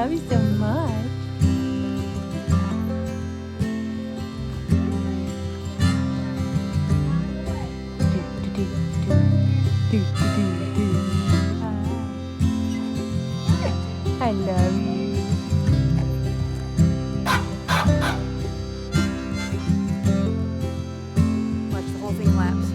love you so much. I love you. Watch the whole thing lapse.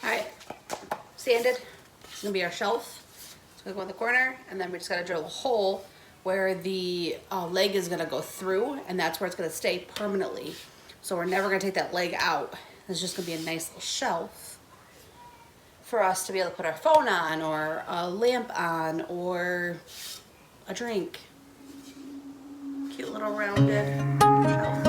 Alright, sanded. This is gonna be our shelf. It's gonna go in the corner, and then we just gotta drill a hole where the leg is gonna go through, and that's where it's gonna stay permanently. So we're never gonna take that leg out. It's just gonna be a nice little shelf for us to be able to put our phone on, or a lamp on, or a drink. Cute little rounded shelf.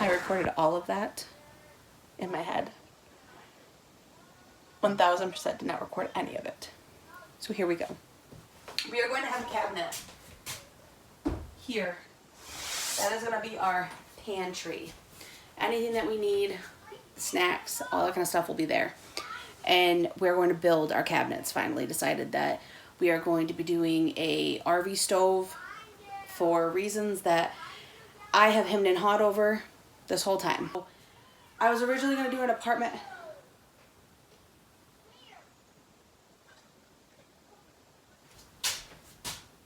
I recorded all of that in my head. 1000% did not record any of it. So here we go. We are going to have a cabinet here. That is going to be our pantry. Anything that we need, snacks, all that kind of stuff will be there. And we're going to build our cabinets. Finally decided that we are going to be doing a RV stove for reasons that I have hemmed and hawed over this whole time. I was originally going to do an apartment.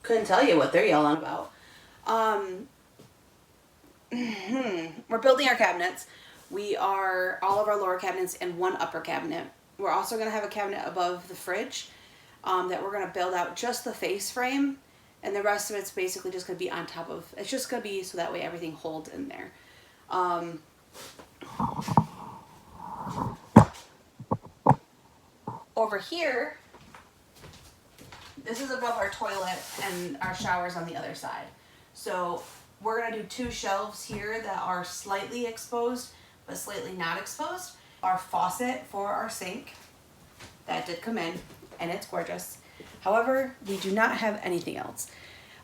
Couldn't tell you what they're yelling about. We're building our cabinets. We are all of our lower cabinets and one upper cabinet. We're also going to have a cabinet above the fridge that we're going to build out just the face frame, and the rest of it's basically just going to be on top of. It's just going to be so that way everything holds in there. Over here, this is above our toilet, and our shower's on the other side. So we're gonna do two shelves here that are slightly exposed, but slightly not exposed. our faucet for our sink. That did come in, and it's gorgeous. However, we do not have anything else.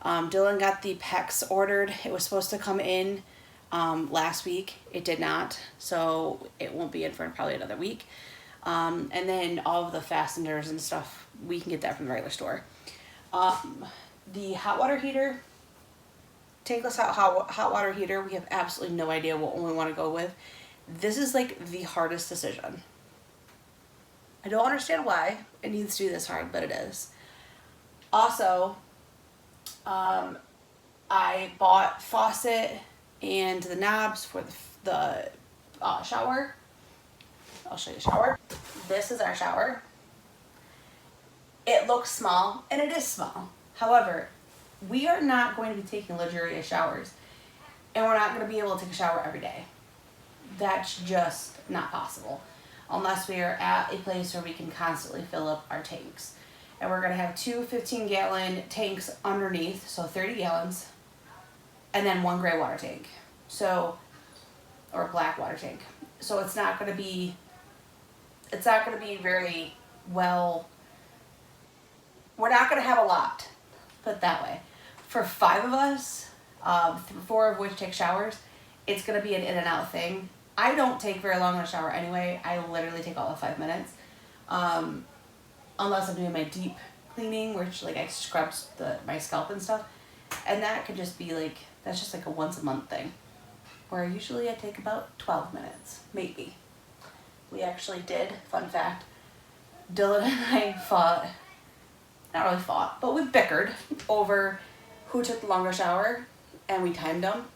Dylan got the PEX ordered. It was supposed to come in last week. It did not, so it won't be in for probably another week. And then all of the fasteners and stuff, we can get that from the regular store. The hot water heater, tankless hot water heater, we have absolutely no idea what one we want to go with. This is like the hardest decision. I don't understand why it needs to be this hard, but it is. Also, I bought faucet and the knobs for the shower. I'll show you the shower. This is our shower. It looks small, and it is small. However, we are not going to be taking luxurious showers, and we're not going to be able to take a shower every day. That's just not possible unless we are at a place where we can constantly fill up our tanks. And we're going to have two 15-gallon tanks underneath, so 30 gallons, and then one gray water tank, or black water tank. So it's not going to be very well, we're not going to have a lot, put it that way. For 5 of us, 4 of which take showers, it's going to be an in and out thing. I don't take very long in a shower anyway. I literally take all of 5 minutes. Unless I'm doing my deep cleaning, which like I scrub my scalp and stuff. And that could just be like, that's just like a once a month thing. Where usually I take about 12 minutes, maybe. We actually did, fun fact, Dylan and I fought, not really fought, but we bickered over who took the longer shower, and we timed them,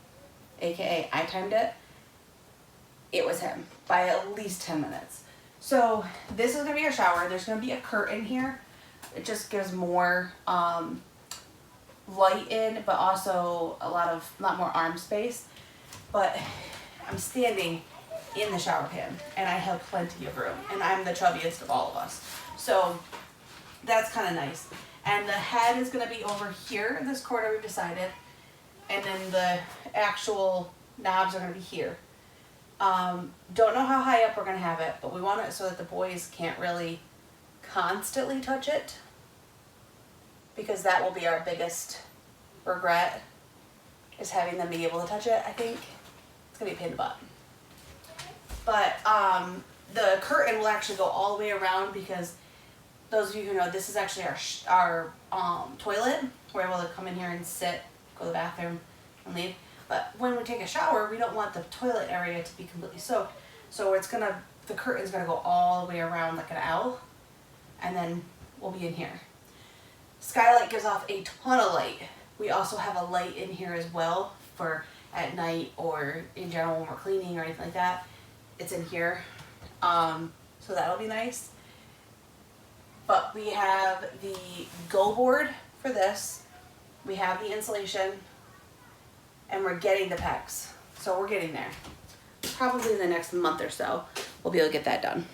aka I timed it. It was him by at least 10 minutes. So this is gonna be our shower. There's gonna be a curtain here. It just gives more light in, but also a lot more arm space. But I'm standing in the shower pan, and I have plenty of room, and I'm the chubbiest of all of us. So that's kind of nice. And the head is gonna be over here in this corner, we've decided. And then the actual knobs are gonna be here. Don't know how high up we're gonna have it, but we want it so that the boys can't really constantly touch it, because that will be our biggest regret, is having them be able to touch it. I think it's gonna be a pain in the butt. But the curtain will actually go all the way around, because those of you who know, this is actually our toilet. We're able to come in here and sit, go to the bathroom, and leave. But when we take a shower, we don't want the toilet area to be completely soaked. So the curtain's gonna go all the way around like an L, and then we'll be in here. Skylight gives off a ton of light. We also have a light in here as well for at night or in general when we're cleaning or anything like that. It's in here, so that'll be nice. But we have the go board for this. We have the insulation. And we're getting the PEX. So we're getting there. Probably in the next month or so, we'll be able to get that done.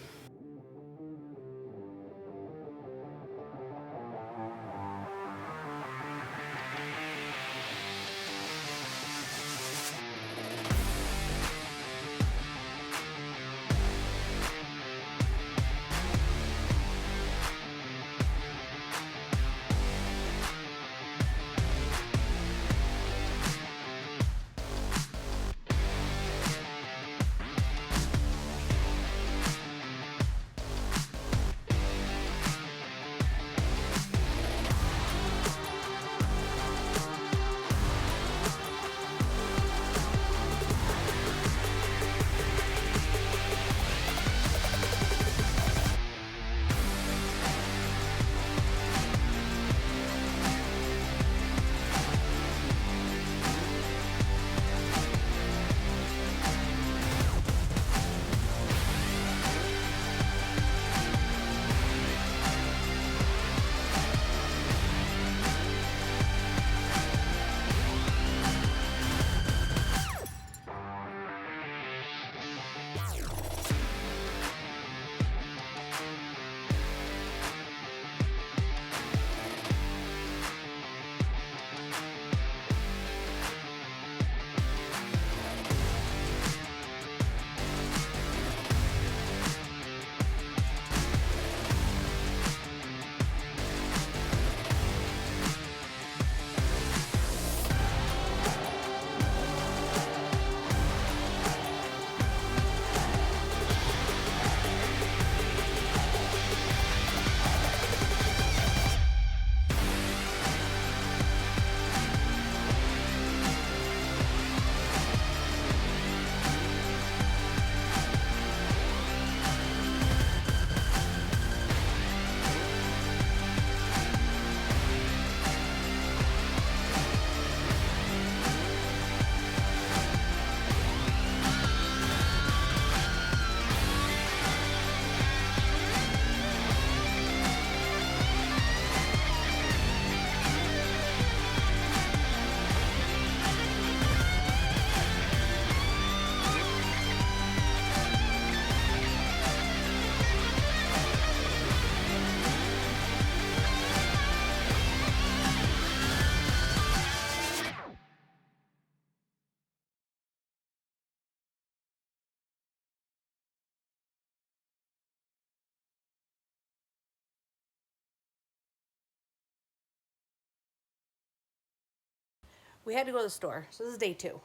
we had to go to the store. So this is day 2.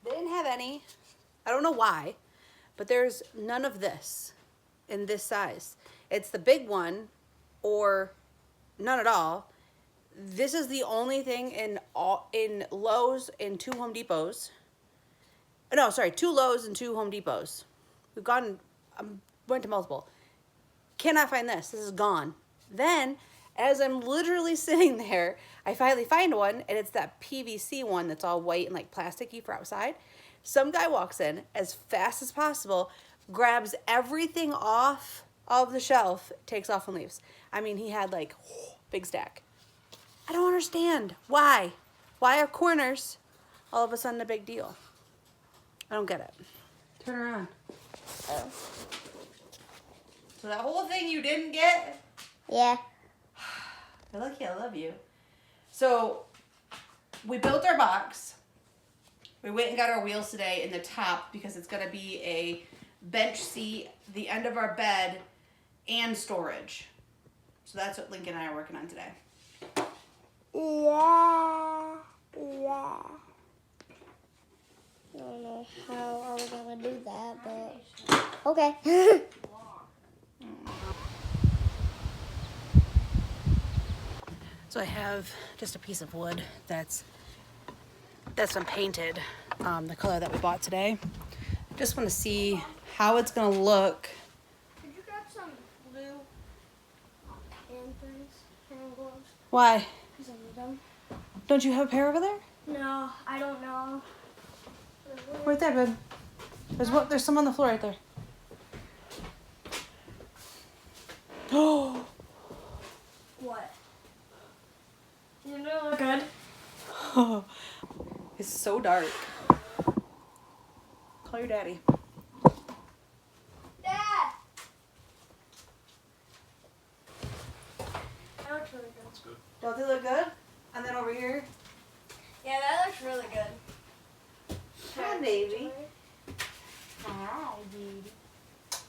They didn't have any. I don't know why, but there's none of this in this size. It's the big one or none at all. This is the only thing in Lowe's and 2 Home Depots. No, sorry, 2 Lowe's and 2 Home Depots. We've gone, went to multiple. Cannot find this. This is gone. Then, as I'm literally sitting there, I finally find one, and it's that PVC one that's all white and like plasticky for outside. Some guy walks in as fast as possible, grabs everything off of the shelf, takes off and leaves. I mean, he had like big stack. I don't understand. Why? Why are corners all of a sudden a big deal? I don't get it. Turn around. Oh. So that whole thing you didn't get? Yeah. You're lucky I love you. So we built our box. We went and got our wheels today in the top because it's going to be a bench seat, the end of our bed, and storage. So that's what Lincoln and I are working on today. Yeah. Yeah. I don't know how are we gonna do that, but okay. So I have just a piece of wood that's been painted the color that we bought today. Just want to see how it's gonna look. Could you grab some blue hand things, hand gloves? Why? Because I need them. Don't you have a pair over there? No, I don't know. Right there, babe. There's some on the floor right there. Oh. What? You know, good. It's so dark. Call your daddy. Dad! That looks really good. That's good. Don't they look good? And then over here. Yeah, that looks really good. Hi, baby. Hi, baby.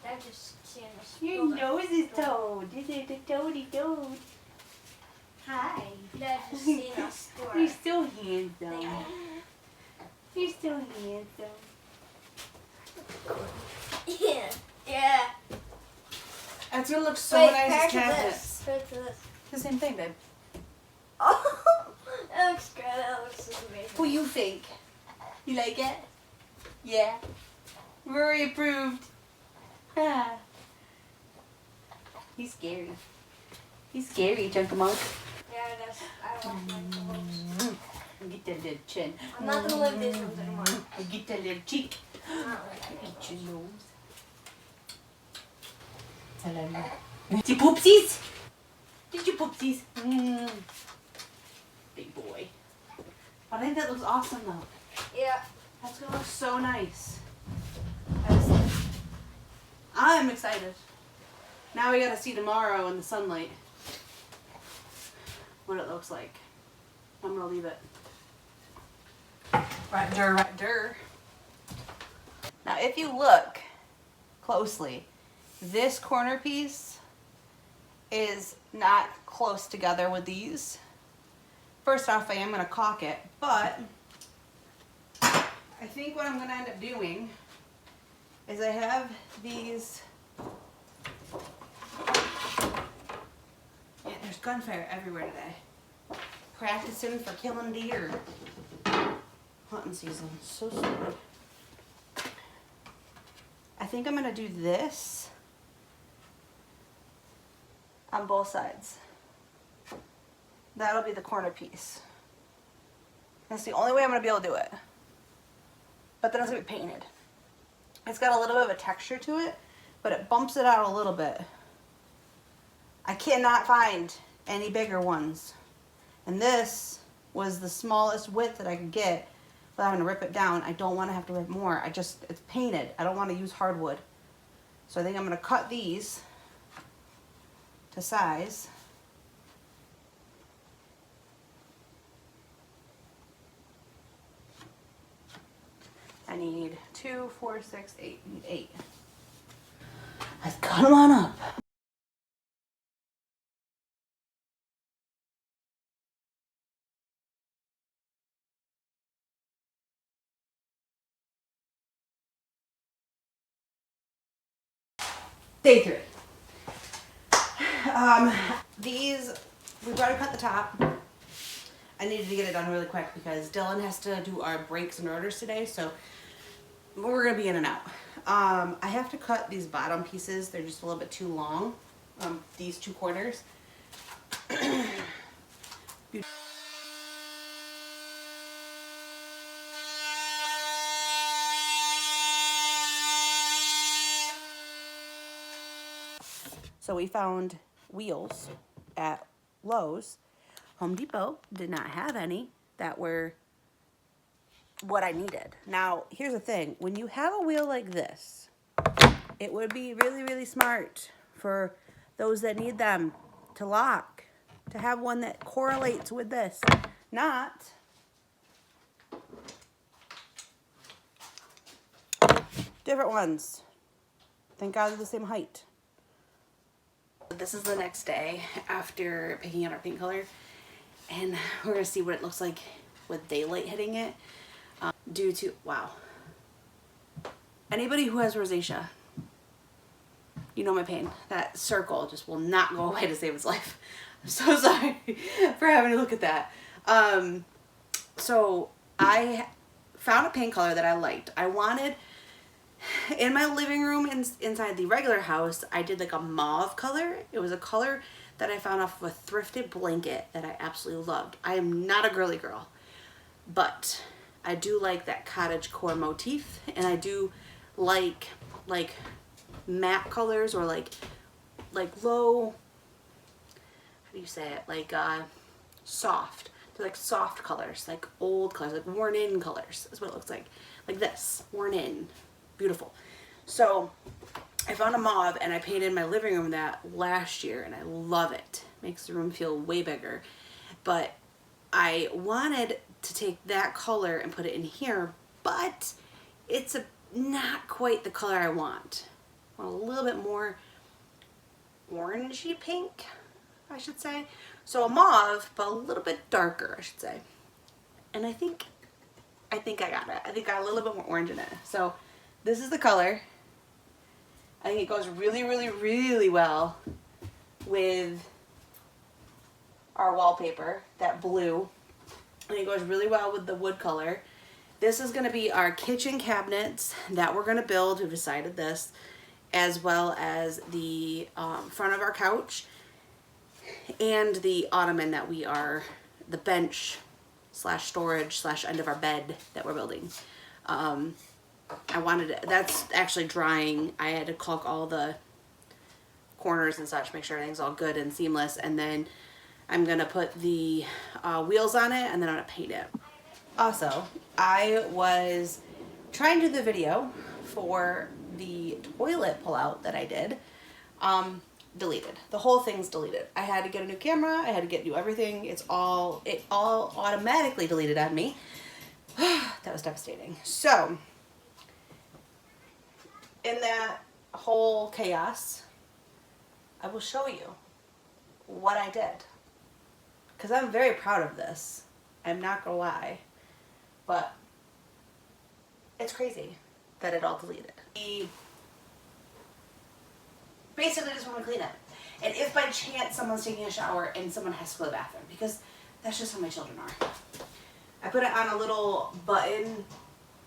I've just seen this. Your nose is toad. This is the toady toad. Hi. Dad just seen a store. You're so handsome. You're so handsome. Yeah. Yeah. It's gonna look so Wait, nice compare as it to cabinets. this. Compare it to this. The same thing, babe. Oh, that looks good. That looks amazing. What do you think? You like it? Yeah. Rory approved. Ah. He's scary. He's scary, Chunkamunk. Yeah, that's. I don't like the looks. Get that little chin. I'm not gonna live in these rooms anymore. Get that little cheek. I don't like it. Get your nose. Hello. Did you poopsies? Did you poopsies? Big boy. But I think that looks awesome though. Yeah. That's gonna look so nice. I'm excited. Now we gotta see tomorrow in the sunlight what it looks like. I'm gonna leave it. Right der, right der. Now if you look closely, this corner piece is not close together with these. First off, I am gonna caulk it, but I think what I'm gonna end up doing is I have these. Yeah, there's gunfire everywhere today. Practicing for killing deer. Hunting season. So stupid. I think I'm gonna do this on both sides. That'll be the corner piece. That's the only way I'm gonna be able to do it. But then it's gonna be painted. It's got a little bit of a texture to it, but it bumps it out a little bit. I cannot find any bigger ones. And this was the smallest width that I could get without having to rip it down. I don't want to have to rip more. It's painted. I don't want to use hardwood. So I think I'm going to cut these to size. I need 2, 4, 6, 8. I need 8. Let's cut them on up. Day 3. These, we already cut the top. I needed to get it done really quick because Dylan has to do our breaks and orders today, so we're gonna be in and out. I have to cut these bottom pieces. They're just a little bit too long. These 2 corners. So we found wheels at Lowe's. Home Depot did not have any that were what I needed. Now, here's the thing. When you have a wheel like this, it would be really, really smart for those that need them to lock, to have one that correlates with this. Not different ones. Thank God they're the same height. This is the next day after picking out our paint color, and we're gonna see what it looks like with daylight hitting it. Due to, wow. Anybody who has rosacea, you know my pain. That circle just will not go away to save its life. I'm so sorry for having to look at that. So I found a paint color that I liked. I wanted, in my living room inside the regular house, I did like a mauve color. It was a color that I found off of a thrifted blanket that I absolutely loved. I am not a girly girl, but I do like that cottage core motif, and I do like matte colors, or like low, how do you say it, like soft. They're like soft colors, like old colors, like worn in colors is what it looks like this, worn in, beautiful. So I found a mauve and I painted my living room that last year, and I love it. Makes the room feel way bigger. But I wanted to take that color and put it in here, but it's not quite the color I want. I want a little bit more orangey pink, I should say. So a mauve, but a little bit darker, I should say. And I think I got it. I think I got a little bit more orange in it. So this is the color. I think it goes really, really, really well with our wallpaper, that blue. And it goes really well with the wood color. This is going to be our kitchen cabinets that we're going to build. We've decided this, as well as the front of our couch and the ottoman that we are, the bench slash storage slash end of our bed that we're building. I wanted it, that's actually drying. I had to caulk all the corners and such, make sure everything's all good and seamless, and then I'm gonna put the wheels on it, and then I'm gonna paint it. Also, I was trying to do the video for the toilet pullout that I did. Deleted. The whole thing's deleted. I had to get a new camera. I had to get new everything. It all automatically deleted on me. That was devastating. So, in that whole chaos, I will show you what I did. Because I'm very proud of this. I'm not gonna lie. But it's crazy that it all deleted. Basically just want to clean it. And if by chance someone's taking a shower and someone has to go to the bathroom, because that's just how my children are. I put it on a little button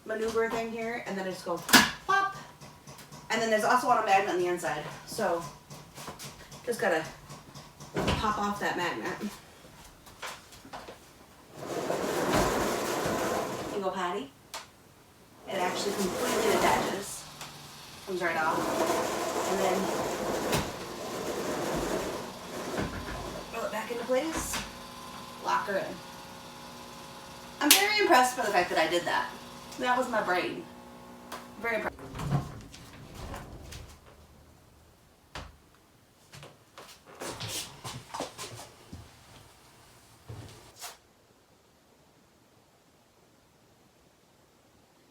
maneuver thing here, and then I just go pop. And then there's also on a magnet on the inside. So just gotta pop off that magnet. You go potty. It actually completely detaches. Comes right off. And then roll it back into place. Lock her in. I'm very impressed by the fact that I did that. That was my brain. Very impressed.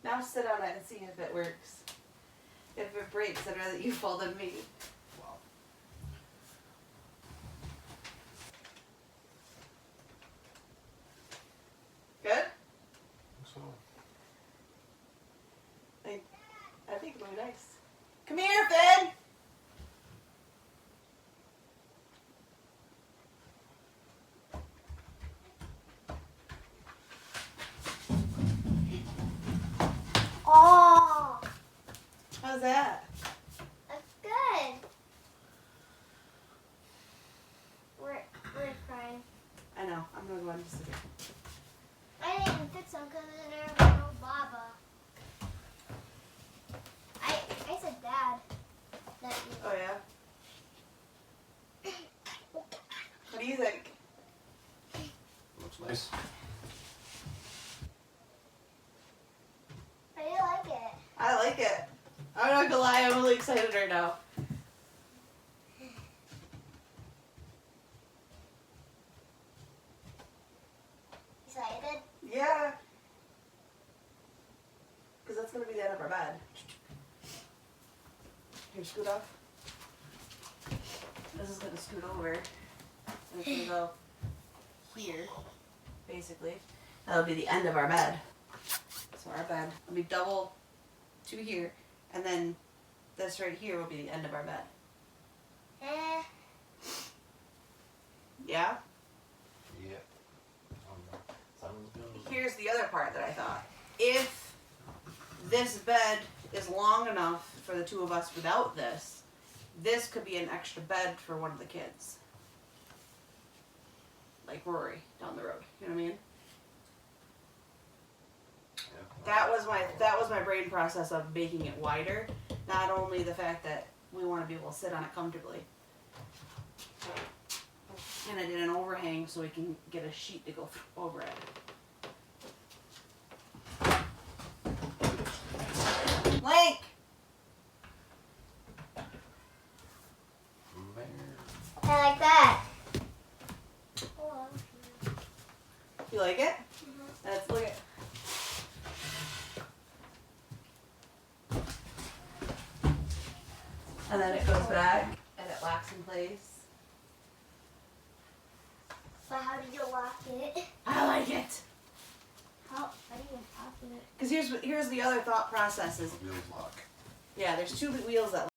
Now sit on it and see if it works. If it breaks, I'd rather you fall than me. Good? So, I think it'll be nice. Come here, Finn! want to sit here? I didn't fix them because there was no Baba. I said Dad. That you. Oh yeah. What do you think? Looks nice. I really like it. I like it. I'm not gonna lie, I'm really excited right now. Excited? Yeah. Because that's gonna be the end of our bed. Here, scoot off. This is gonna scoot over. And it's gonna go here, basically. That'll be the end of our bed. So our bed will be double to here, and then this right here will be the end of our bed. Eh. Yeah? Yeah. Sounds good. Here's the other part that I thought. If this bed is long enough for the two of us without this, this could be an extra bed for one of the kids. Like Rory down the road. You know what I mean? Yeah. That was my brain process of making it wider. Not only the fact that we want to be able to sit on it comfortably. And I did an overhang so we can get a sheet to go over it. Link! I like that. Oh, You like it? Let's look at. And then it goes back and it locks in place. so how do you lock it? I like it. How do you lock it? Because here's the other thought process is, Wheels lock. yeah, there's two wheels that